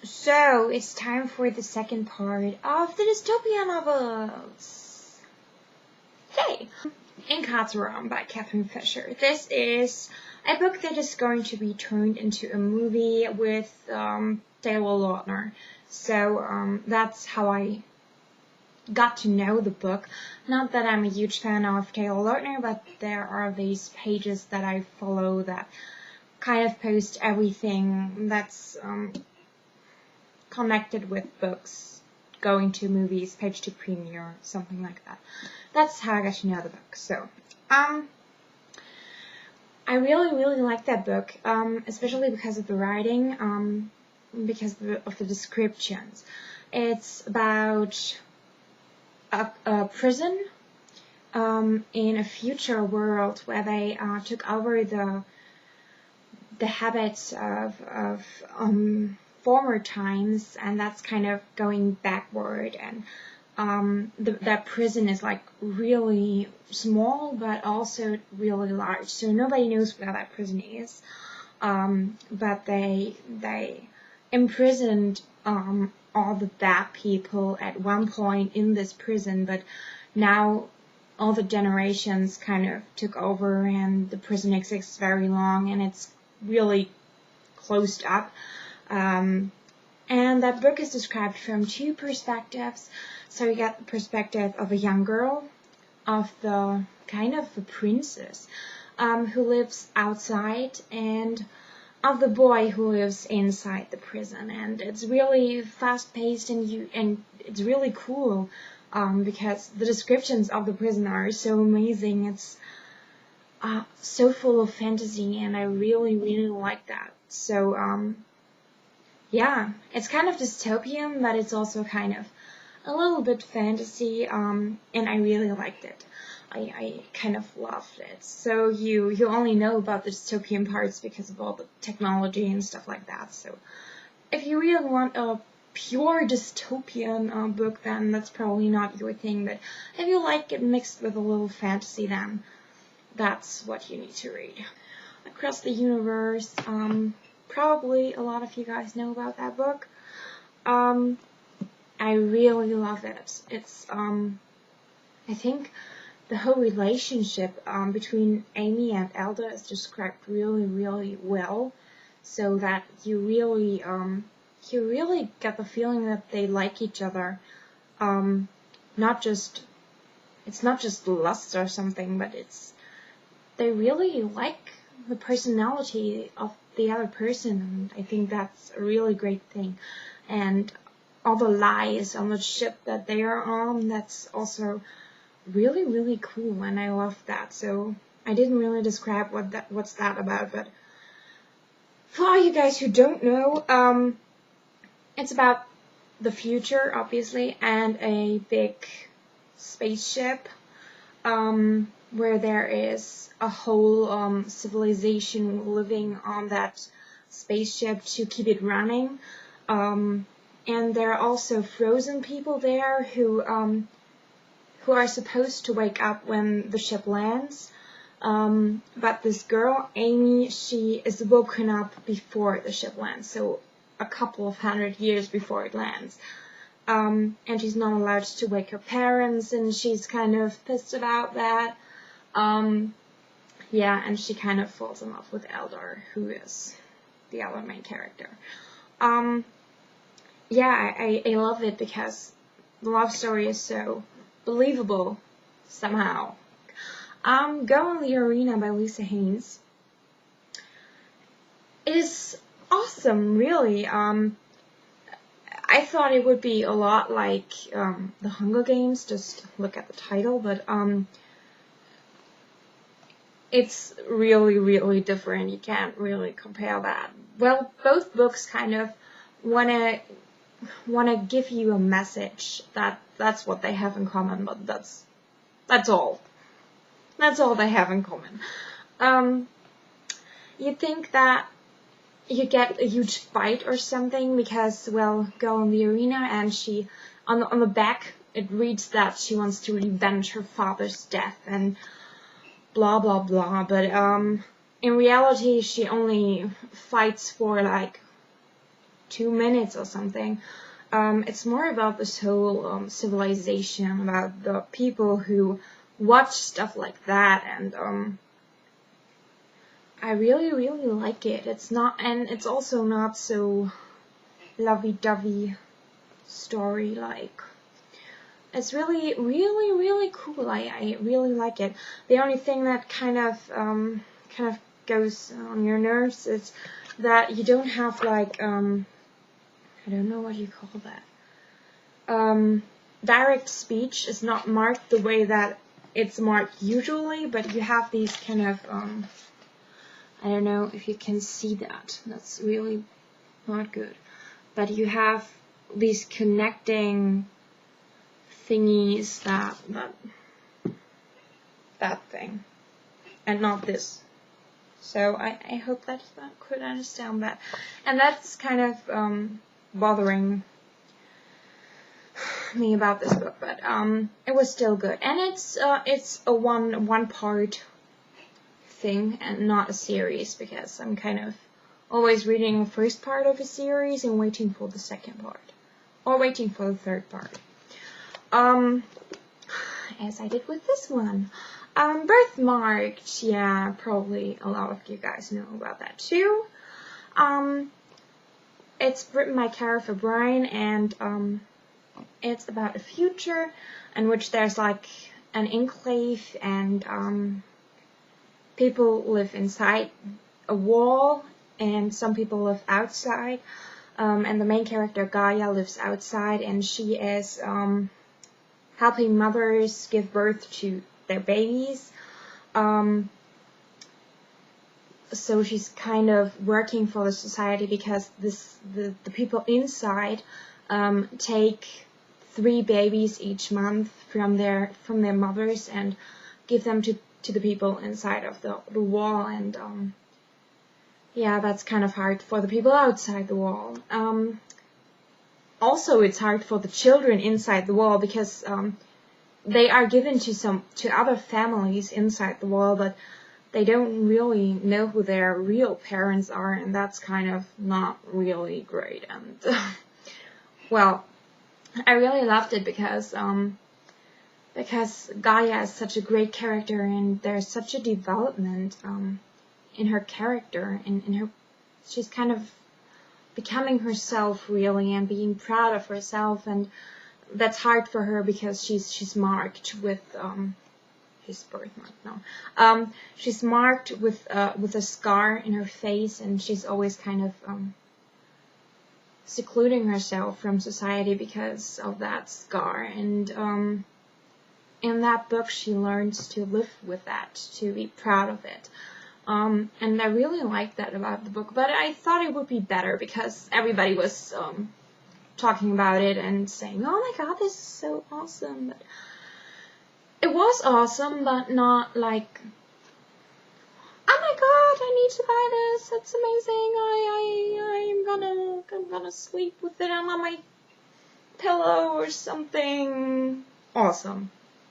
So, it's time for the second part of the Dystopian novels. Yay! In God's Realm by Catherine Fisher. This is a book that is going to be turned into a movie with Taylor Lautner. So, that's how I got to know the book. Not that I'm a huge fan of Taylor Lautner, but there are these pages that I follow that kind of post everything that's connected with books, going to movies, page to premiere, something like that. That's how I got to know the book. So, I really like that book, especially because of the writing, because of the descriptions. It's about a prison in a future world where they took over the habits of former times, and that's kind of going backward, and that prison is like really small but also really large, so nobody knows where that prison is, but they imprisoned all the bad people at one point in this prison, but now all the generations kind of took over and the prison exists very long and it's really closed up. And that book is described from two perspectives. So you get the perspective of a young girl, of the kind of the princess who lives outside, and of the boy who lives inside the prison. And it's really fast-paced and it's really cool because the descriptions of the prison are so amazing. It's so full of fantasy, and I really like that. So yeah, it's kind of dystopian, but it's also kind of a little bit fantasy, and I really liked it. I kind of loved it. So you only know about the dystopian parts because of all the technology and stuff like that. So if you really want a pure dystopian book, then that's probably not your thing. But if you like it mixed with a little fantasy, then that's what you need to read. Across the Universe, probably a lot of you guys know about that book. I really love it. It's, I think the whole relationship between Amy and Elda is described really well, so that you really get the feeling that they like each other. It's not just lust or something, but they really like the personality of the other person, and I think that's a really great thing. And all the lies on the ship that they are on, that's also really cool, and I love that. So I didn't really describe what's that about, but for all you guys who don't know, it's about the future, obviously, and a big spaceship, where there is a whole civilization living on that spaceship to keep it running, and there are also frozen people there who are supposed to wake up when the ship lands, but this girl, Amy, she is woken up before the ship lands, so a couple of 100 years before it lands. And she's not allowed to wake her parents, and she's kind of pissed about that. Yeah, and she kind of falls in love with Eldar, who is the other main character. Yeah, I love it because the love story is so believable somehow. Go in the Arena by Lisa Haynes. It is awesome, really. I thought it would be a lot like The Hunger Games, just look at the title, but it's really different. You can't really compare that. Well, both books kind of wanna give you a message. That's what they have in common, but that's all. That's all they have in common. You'd think that you get a huge fight or something because, well, Girl in the Arena, and she, on the back, it reads that she wants to revenge her father's death and blah blah blah, but in reality she only fights for like 2 minutes or something. It's more about this whole civilization, about the people who watch stuff like that, and I really, really like it. It's also not so lovey-dovey story like. It's really, really, really cool. I really like it. The only thing that kind of goes on your nerves is that you don't have like I don't know what you call that. Direct speech is not marked the way that it's marked usually, but you have these kind of I don't know if you can see that. That's really not good. But you have these connecting thingies that thing, and not this. So I hope that you could understand that. And that's kind of bothering me about this book, but it was still good. And it's a one part thing and not a series, because I'm kind of always reading the first part of a series and waiting for the second part, or waiting for the third part. As I did with this one. Birthmarked, yeah, probably a lot of you guys know about that too. It's written by Cara Fabrine, and it's about a future in which there's like an enclave, and people live inside a wall, and some people live outside. And the main character, Gaia, lives outside, and she is helping mothers give birth to their babies. So she's kind of working for the society, because the people inside take 3 babies each month from their mothers and give them to the people inside of the wall, and yeah, that's kind of hard for the people outside the wall. Also, it's hard for the children inside the wall, because they are given to other families inside the wall, but they don't really know who their real parents are, and that's kind of not really great. And well, I really loved it because Gaia is such a great character, and there's such a development in her character, in her, she's kind of becoming herself really, and being proud of herself, and that's hard for her because she's marked with she's birthmarked now. She's marked with a scar in her face, and she's always kind of secluding herself from society because of that scar. And in that book, she learns to live with that, to be proud of it. And I really liked that about the book, but I thought it would be better because everybody was talking about it and saying, "Oh my god, this is so awesome." But it was awesome, but not like, "Oh my god, I need to buy this, it's amazing, I'm gonna sleep with it on my pillow or something." Awesome.